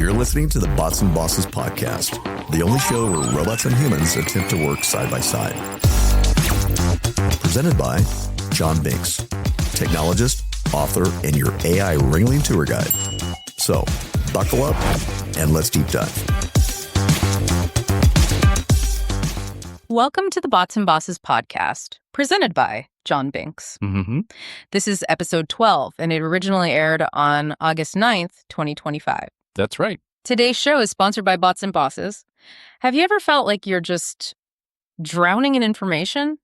You're listening to the Bots and Bosses podcast, the only show where robots and humans attempt to work side by side. Presented by John Binks, technologist, author, and your AI ringling tour guide. So, buckle up and let's deep dive. Welcome to the Bots and Bosses podcast, presented by John Binks. Mm-hmm. This is episode 12, and it originally aired on August 9th, 2025. That's right. Today's show is sponsored by Bots and Bosses. Have you ever felt like you're just drowning in information?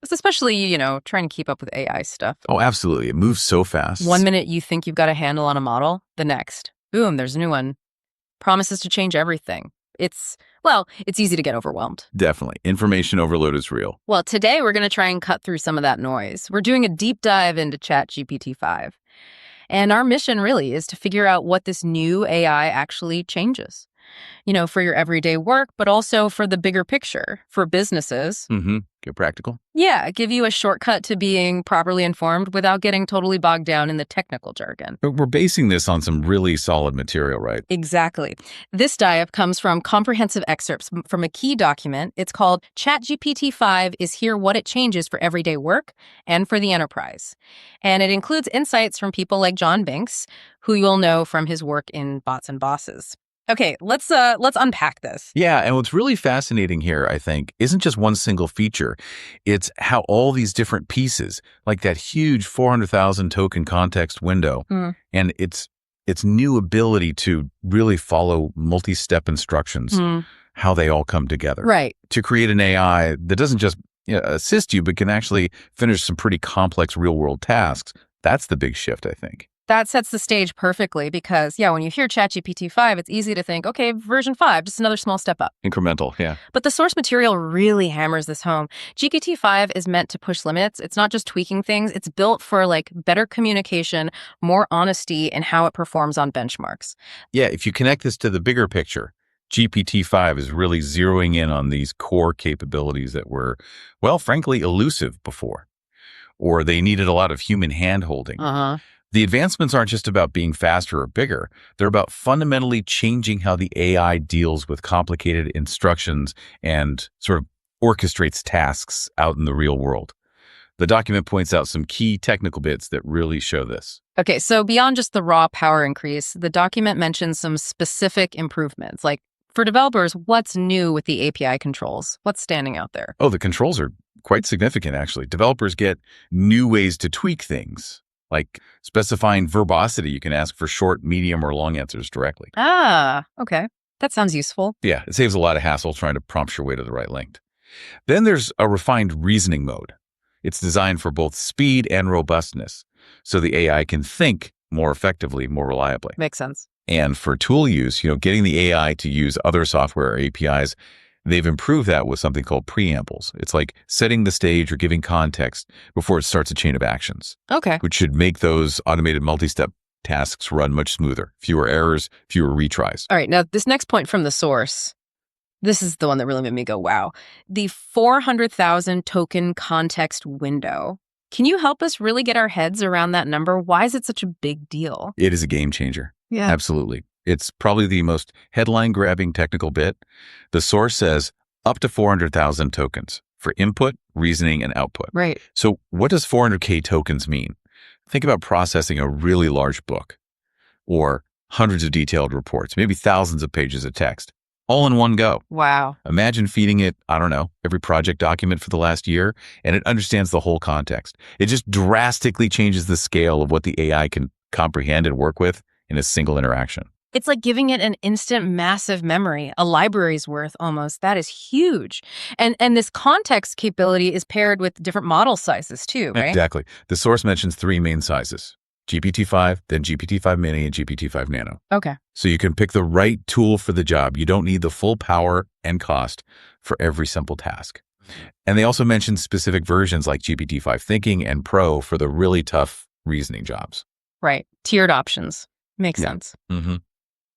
It's especially, trying to keep up with AI stuff. Oh, absolutely. It moves so fast. 1 minute you think you've got a handle on a model, the next, boom, there's a new one. Promises to change everything. It's easy to get overwhelmed. Definitely. Information overload is real. Well, today we're going to try and cut through some of that noise. We're doing a deep dive into Chat GPT-5. And our mission really is to figure out what this new AI actually changes, for your everyday work, but also for the bigger picture, for businesses. Mm-hmm. Get practical. Yeah, give you a shortcut to being properly informed without getting totally bogged down in the technical jargon. But we're basing this on some really solid material, right? Exactly. This dive comes from comprehensive excerpts from a key document. It's called Chat GPT-5 is Here What It Changes for Everyday Work and for the Enterprise. And it includes insights from people like John Binks, who you'll know from his work in Bots and Bosses. Okay, let's unpack this. Yeah, and what's really fascinating here, I think, isn't just one single feature. It's how all these different pieces, like that huge 400,000 token context window, and its new ability to really follow multi-step instructions, how they all come together. Right. To create an AI that doesn't just assist you, but can actually finish some pretty complex real-world tasks. That's the big shift, I think. That sets the stage perfectly because, when you hear Chat GPT-5, it's easy to think, okay, version 5, just another small step up. Incremental, yeah. But the source material really hammers this home. GPT-5 is meant to push limits. It's not just tweaking things. It's built for better communication, more honesty in how it performs on benchmarks. Yeah, if you connect this to the bigger picture, GPT-5 is really zeroing in on these core capabilities that were, frankly, elusive before, or they needed a lot of human hand-holding. The advancements aren't just about being faster or bigger. They're about fundamentally changing how the AI deals with complicated instructions and sort of orchestrates tasks out in the real world. The document points out some key technical bits that really show this. Okay, so beyond just the raw power increase, the document mentions some specific improvements. Like, for developers, what's new with the API controls? What's standing out there? Oh, the controls are quite significant, actually. Developers get new ways to tweak things, like specifying verbosity. You can ask for short, medium, or long answers directly. Ah, okay. That sounds useful. Yeah, it saves a lot of hassle trying to prompt your way to the right link. Then there's a refined reasoning mode. It's designed for both speed and robustness, so the AI can think more effectively, more reliably. Makes sense. And for tool use, getting the AI to use other software APIs, they've improved that with something called preambles. It's like setting the stage or giving context before it starts a chain of actions. Okay. Which should make those automated multi-step tasks run much smoother. Fewer errors, fewer retries. All right. Now, this next point from the source, this is the one that really made me go, wow. The 400,000 token context window. Can you help us really get our heads around that number? Why is it such a big deal? It is a game changer. Yeah. Absolutely. It's probably the most headline-grabbing technical bit. The source says up to 400,000 tokens for input, reasoning, and output. Right. So what does 400K tokens mean? Think about processing a really large book or hundreds of detailed reports, maybe thousands of pages of text, all in one go. Wow. Imagine feeding it, every project document for the last year, and it understands the whole context. It just drastically changes the scale of what the AI can comprehend and work with in a single interaction. It's like giving it an instant massive memory, a library's worth almost. That is huge. And this context capability is paired with different model sizes too, right? Exactly. The source mentions 3 main sizes: GPT-5, then GPT-5 Mini, and GPT-5 Nano. Okay. So you can pick the right tool for the job. You don't need the full power and cost for every simple task. And they also mention specific versions like GPT-5 Thinking and Pro for the really tough reasoning jobs. Right. Tiered options. Makes sense. Mm-hmm.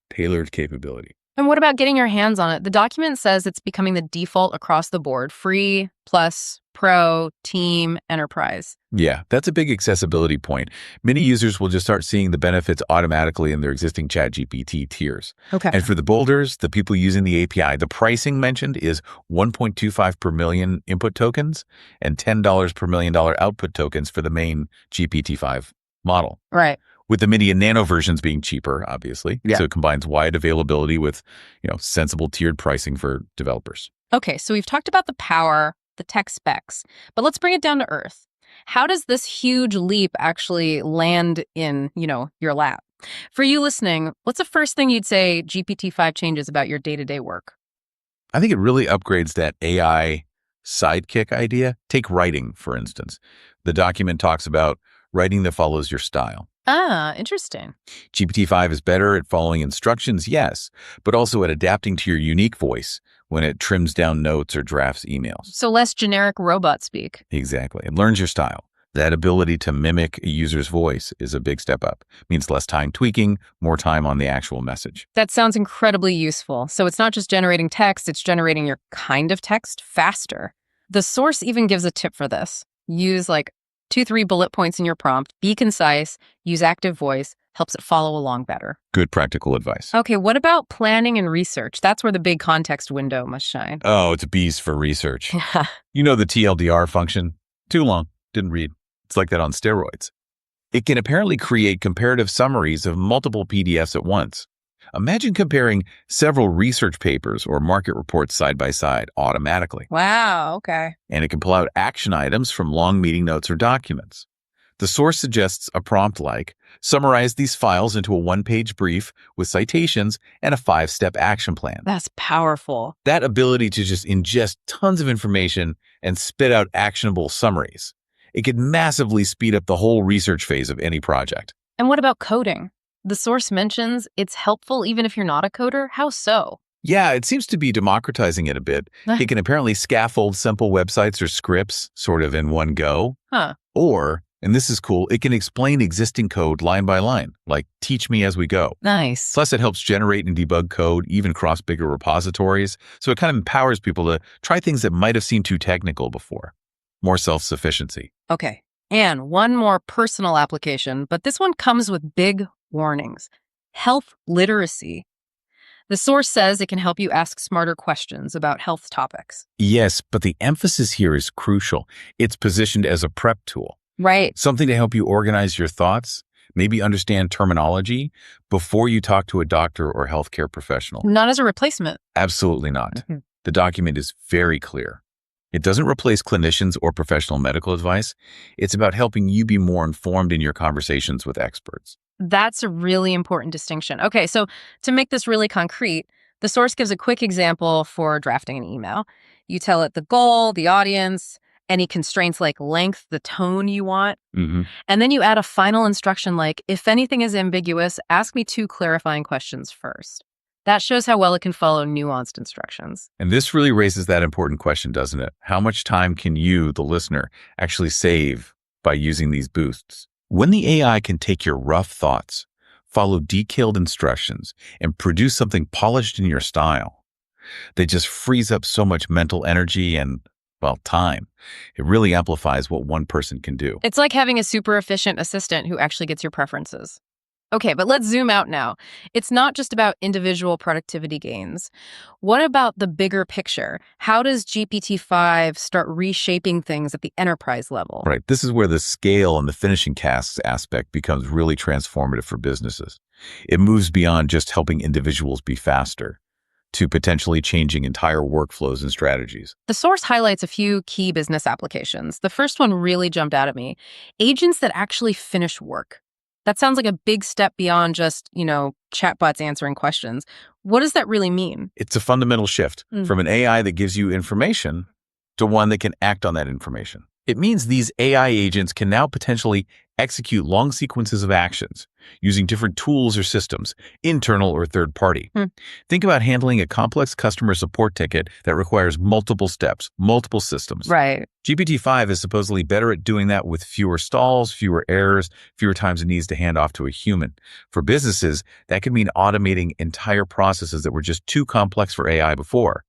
Tailored capability. And what about getting your hands on it? The document says it's becoming the default across the board, free plus Pro, Team, Enterprise. Yeah, that's a big accessibility point. Many users will just start seeing the benefits automatically in their existing ChatGPT tiers. Okay. And for the builders, the people using the API, the pricing mentioned is 1.25 per million input tokens and $10 per $1 million output tokens for the main GPT-5 model. Right. With the mini and nano versions being cheaper, obviously. Yeah. So it combines wide availability with, sensible tiered pricing for developers. Okay, so we've talked about the power, the tech specs, but let's bring it down to earth. How does this huge leap actually land in, your lap? For you listening, what's the first thing you'd say GPT-5 changes about your day-to-day work? I think it really upgrades that AI sidekick idea. Take writing, for instance. The document talks about writing that follows your style. Ah, interesting. GPT-5 is better at following instructions, yes, but also at adapting to your unique voice when it trims down notes or drafts emails. So less generic robot speak. Exactly. It learns your style. That ability to mimic a user's voice is a big step up. It means less time tweaking, more time on the actual message. That sounds incredibly useful. So it's not just generating text, it's generating your kind of text faster. The source even gives a tip for this. Use 2-3 bullet points in your prompt, be concise, use active voice, helps it follow along better. Good practical advice. Okay, what about planning and research? That's where the big context window must shine. Oh, it's a beast for research. You know the TLDR function? Too long. Didn't read. It's like that on steroids. It can apparently create comparative summaries of multiple PDFs at once. Imagine comparing several research papers or market reports side by side automatically. Wow, okay. And it can pull out action items from long meeting notes or documents. The source suggests a prompt like, summarize these files into a one-page brief with citations and a 5-step action plan. That's powerful. That ability to just ingest tons of information and spit out actionable summaries. It could massively speed up the whole research phase of any project. And what about coding? The source mentions it's helpful even if you're not a coder. How so? Yeah, it seems to be democratizing it a bit. It can apparently scaffold simple websites or scripts sort of in one go. Huh. Or, and this is cool, it can explain existing code line by line, like teach me as we go. Nice. Plus, it helps generate and debug code, even across bigger repositories. So it kind of empowers people to try things that might have seemed too technical before. More self-sufficiency. Okay. And one more personal application, but this one comes with big warnings. Health literacy. The source says it can help you ask smarter questions about health topics. Yes, but the emphasis here is crucial. It's positioned as a prep tool. Right. Something to help you organize your thoughts, maybe understand terminology before you talk to a doctor or healthcare professional. Not as a replacement. Absolutely not. The document is very clear. It doesn't replace clinicians or professional medical advice. It's about helping you be more informed in your conversations with experts. That's a really important distinction. Okay, so to make this really concrete, the source gives a quick example for drafting an email. You tell it the goal, the audience, any constraints like length, the tone you want. Mm-hmm. And then you add a final instruction like, if anything is ambiguous, ask me 2 clarifying questions first. That shows how well it can follow nuanced instructions. And this really raises that important question, doesn't it? How much time can you, the listener, actually save by using these boosts? When the AI can take your rough thoughts, follow detailed instructions, and produce something polished in your style, that just frees up so much mental energy and, time. It really amplifies what one person can do. It's like having a super efficient assistant who actually gets your preferences. Okay, but let's zoom out now. It's not just about individual productivity gains. What about the bigger picture? How does GPT-5 start reshaping things at the enterprise level? Right. This is where the scale and the finishing tasks aspect becomes really transformative for businesses. It moves beyond just helping individuals be faster to potentially changing entire workflows and strategies. The source highlights a few key business applications. The first one really jumped out at me. Agents that actually finish work. That sounds like a big step beyond just, chatbots answering questions. What does that really mean? It's a fundamental shift from an AI that gives you information to one that can act on that information. It means these AI agents can now potentially execute long sequences of actions using different tools or systems, internal or third party. Think about handling a complex customer support ticket that requires multiple steps, multiple systems. Right. GPT-5 is supposedly better at doing that with fewer stalls, fewer errors, fewer times it needs to hand off to a human. For businesses, that could mean automating entire processes that were just too complex for AI before.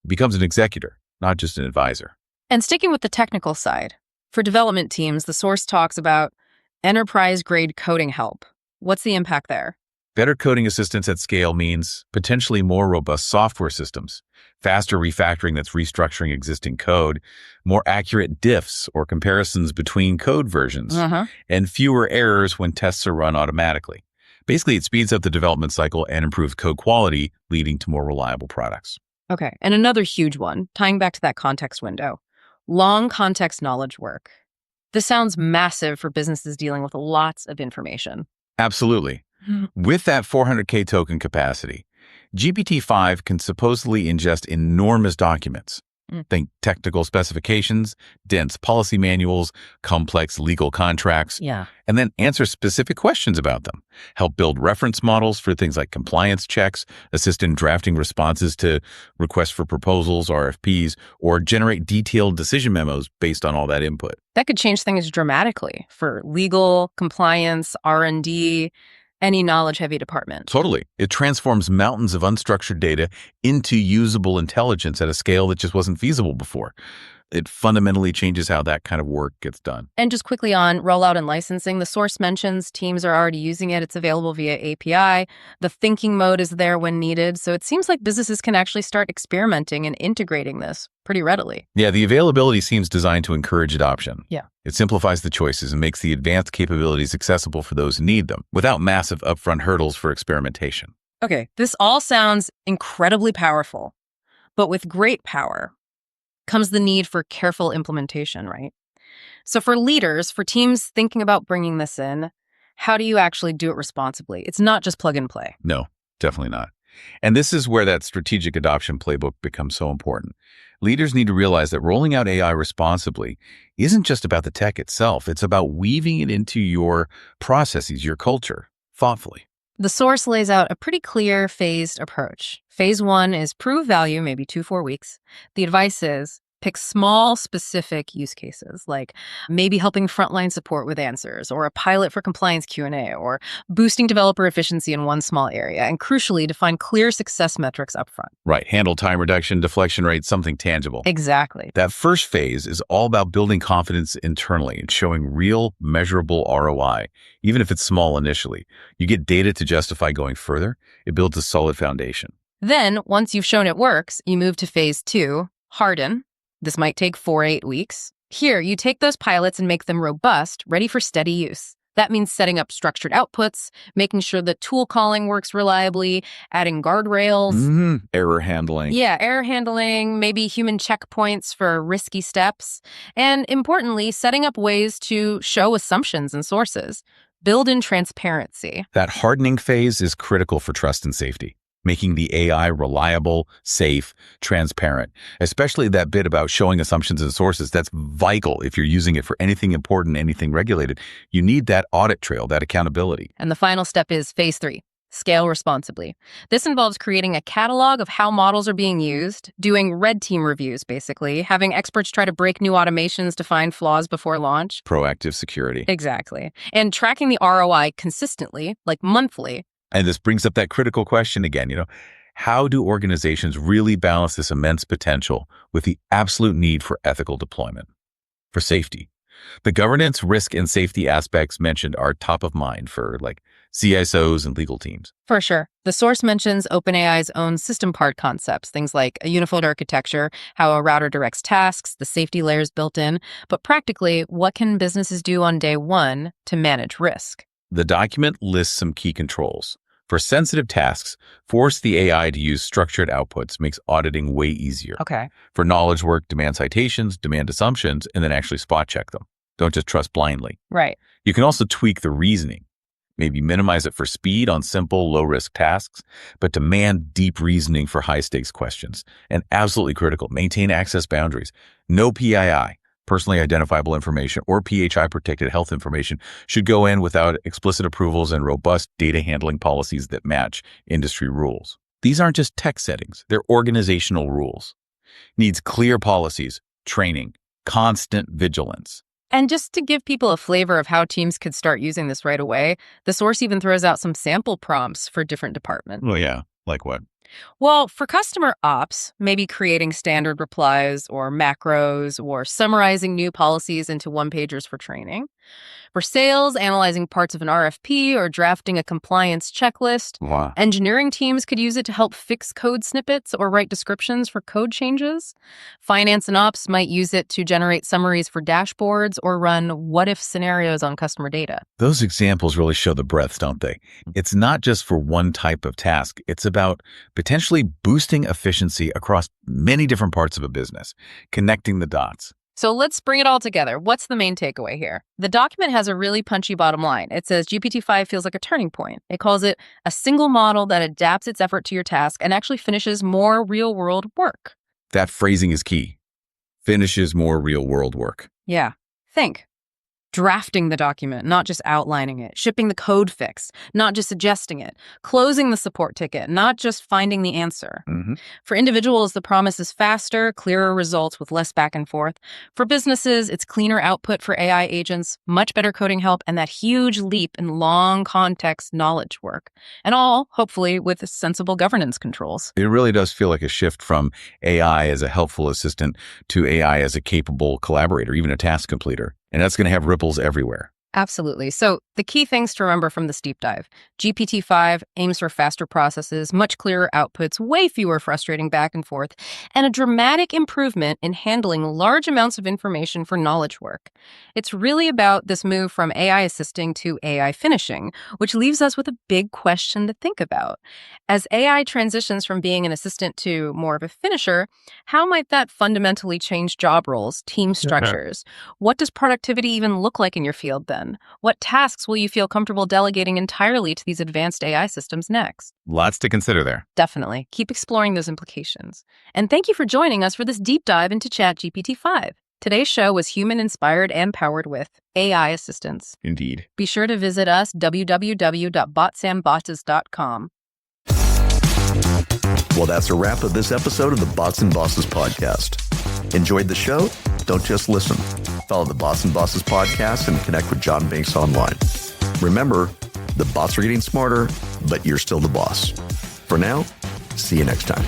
It becomes an executor, not just an advisor. And sticking with the technical side, for development teams, the source talks about enterprise-grade coding help. What's the impact there? Better coding assistance at scale means potentially more robust software systems, faster refactoring that's restructuring existing code, more accurate diffs or comparisons between code versions, and fewer errors when tests are run automatically. Basically, it speeds up the development cycle and improves code quality, leading to more reliable products. Okay, and another huge one, tying back to that context window, long context knowledge work. This sounds massive for businesses dealing with lots of information. Absolutely. With that 400K token capacity, GPT-5 can supposedly ingest enormous documents. Think technical specifications, dense policy manuals, complex legal contracts, and then answer specific questions about them. Help build reference models for things like compliance checks, assist in drafting responses to requests for proposals, RFPs, or generate detailed decision memos based on all that input. That could change things dramatically for legal, compliance, R&D, any knowledge-heavy department. Totally. It transforms mountains of unstructured data into usable intelligence at a scale that just wasn't feasible before. It fundamentally changes how that kind of work gets done. And just quickly on rollout and licensing, the source mentions teams are already using it. It's available via API. The thinking mode is there when needed. So it seems like businesses can actually start experimenting and integrating this pretty readily. Yeah, the availability seems designed to encourage adoption. Yeah. It simplifies the choices and makes the advanced capabilities accessible for those who need them, without massive upfront hurdles for experimentation. Okay, this all sounds incredibly powerful, but with great power comes the need for careful implementation, right? So for leaders, for teams thinking about bringing this in, how do you actually do it responsibly? It's not just plug and play. No, definitely not. And this is where that strategic adoption playbook becomes so important. Leaders need to realize that rolling out AI responsibly isn't just about the tech itself. It's about weaving it into your processes, your culture, thoughtfully. The source lays out a pretty clear phased approach. Phase 1 is prove value, maybe 2-4 weeks. The advice is pick small, specific use cases, like maybe helping frontline support with answers, or a pilot for compliance Q&A, or boosting developer efficiency in one small area, and crucially, define clear success metrics upfront. Right. Handle time reduction, deflection rate, something tangible. Exactly. That first phase is all about building confidence internally and showing real, measurable ROI, even if it's small initially. You get data to justify going further. It builds a solid foundation. Then, once you've shown it works, you move to phase 2, harden. This might take 4-8 weeks. Here, you take those pilots and make them robust, ready for steady use. That means setting up structured outputs, making sure the tool calling works reliably, adding guardrails. Error handling. Yeah, error handling, maybe human checkpoints for risky steps. And importantly, setting up ways to show assumptions and sources. Build in transparency. That hardening phase is critical for trust and safety, making the AI reliable, safe, transparent, especially that bit about showing assumptions and sources. That's vital if you're using it for anything important, anything regulated. You need that audit trail, that accountability. And the final step is phase 3, scale responsibly. This involves creating a catalog of how models are being used, doing red team reviews, basically, having experts try to break new automations to find flaws before launch. Proactive security. Exactly. And tracking the ROI consistently, like monthly. And this brings up that critical question again, how do organizations really balance this immense potential with the absolute need for ethical deployment, for safety? The governance, risk, and safety aspects mentioned are top of mind for CISOs and legal teams. For sure. The source mentions OpenAI's own system part concepts, things like a unified architecture, how a router directs tasks, the safety layers built in. But practically, what can businesses do on day one to manage risk? The document lists some key controls. For sensitive tasks, force the AI to use structured outputs makes auditing way easier. Okay. For knowledge work, demand citations, demand assumptions, and then actually spot check them. Don't just trust blindly. Right. You can also tweak the reasoning. Maybe minimize it for speed on simple, low-risk tasks, but demand deep reasoning for high-stakes questions. And absolutely critical, maintain access boundaries. No PII, personally identifiable information, or PHI-protected health information should go in without explicit approvals and robust data handling policies that match industry rules. These aren't just tech settings, they're organizational rules. Needs clear policies, training, constant vigilance. And just to give people a flavor of how teams could start using this right away, the source even throws out some sample prompts for different departments. Well, yeah, like what? Well, for customer ops, maybe creating standard replies or macros or summarizing new policies into one-pagers for training. For sales, analyzing parts of an RFP or drafting a compliance checklist. Wow. Engineering teams could use it to help fix code snippets or write descriptions for code changes. Finance and ops might use it to generate summaries for dashboards or run what-if scenarios on customer data. Those examples really show the breadth, don't they? It's not just for one type of task. It's about potentially boosting efficiency across many different parts of a business, connecting the dots. So let's bring it all together. What's the main takeaway here? The document has a really punchy bottom line. It says GPT-5 feels like a turning point. It calls it a single model that adapts its effort to your task and actually finishes more real-world work. That phrasing is key. Finishes more real-world work. Yeah. Think. Drafting the document, not just outlining it. Shipping the code fix, not just suggesting it. Closing the support ticket, not just finding the answer. For individuals, the promise is faster, clearer results with less back and forth. For businesses, it's cleaner output for AI agents, much better coding help, and that huge leap in long context knowledge work. And all, hopefully, with sensible governance controls. It really does feel like a shift from AI as a helpful assistant to AI as a capable collaborator, even a task completer. And that's going to have ripples everywhere. Absolutely. So the key things to remember from this deep dive. GPT-5 aims for faster processes, much clearer outputs, way fewer frustrating back and forth, and a dramatic improvement in handling large amounts of information for knowledge work. It's really about this move from AI assisting to AI finishing, which leaves us with a big question to think about. As AI transitions from being an assistant to more of a finisher, how might that fundamentally change job roles, team structures? What does productivity even look like in your field then? What tasks will you feel comfortable delegating entirely to these advanced AI systems next? Lots to consider there. Definitely. Keep exploring those implications. And thank you for joining us for this deep dive into Chat GPT-5. Today's show was human-inspired and powered with AI assistance. Indeed. Be sure to visit us, www.botsandbosses.com. Well, that's a wrap of this episode of the Bots and Bosses podcast. Enjoyed the show? Don't just listen. Follow the Bots and Bosses podcast and connect with John Binks online. Remember, the bots are getting smarter, but you're still the boss. For now, see you next time.